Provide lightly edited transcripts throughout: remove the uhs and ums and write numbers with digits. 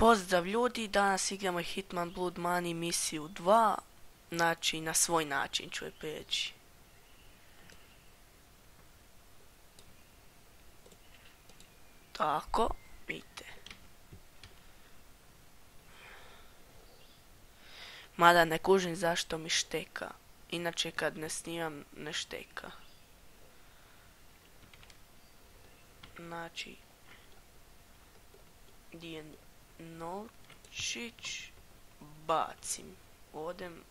Pozdrav ljudi, danas igramo Hitman Blood Money misiju 2, znači na svoj način ću je prijeći. Tako, vidite. Mada ne kužim zašto mi šteka, inače kad ne snimam ne šteka. Znači, gdje je novčić, bacim, odem.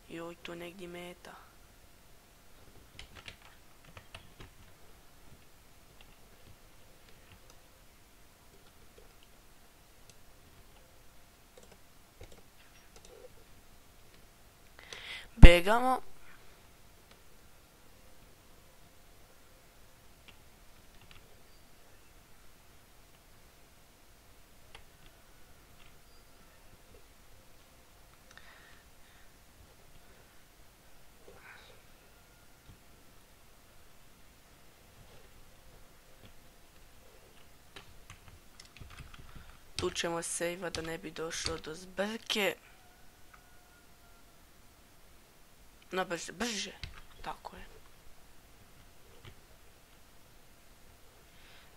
Joj, tu negdje meta. Begamo. Tu ćemo sejva da ne bi došlo do zbrke. No, brže, brže. Tako je.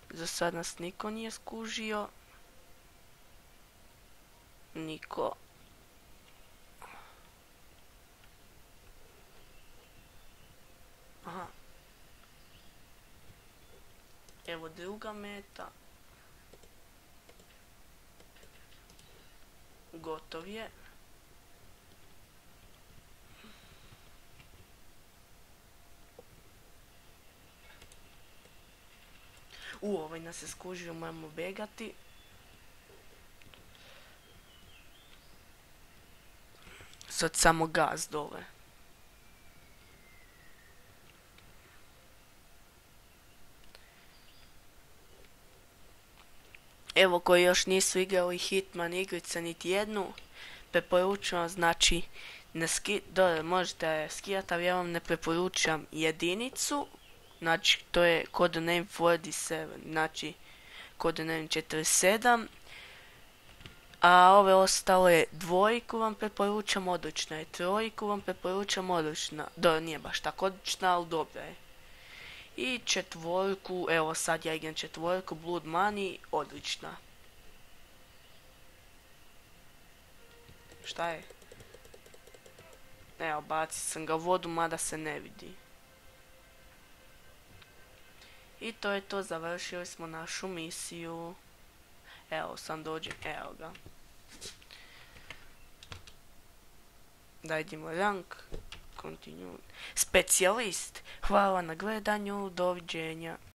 Za sad nas niko nije skužio. Niko. Aha. Evo druga meta. Gotov je. Ovaj nas je skužio, moramo begati. Sad samo gaz dole. Evo koji još nisu igrali Hitman igrice niti jednu, preporučujem, znači, možete skijati, ali ja vam ne preporučujem jedinicu. Znači, to je codename 47, znači, codename 47. A ove ostale dvojku vam preporučam odlična je, trojku vam preporučam odlična. Nije baš tako odlična, ali dobra je. I četvorku, evo sad ja igram četvorku, Blood Money, odlična. Šta je? Evo, bacio sam ga u vodu, mada se ne vidi. I to je to, završili smo našu misiju. Evo, sam dođem, evo ga. Dajdimo rank. Continue. Specijalist. Hvala na gledanju, doviđenja.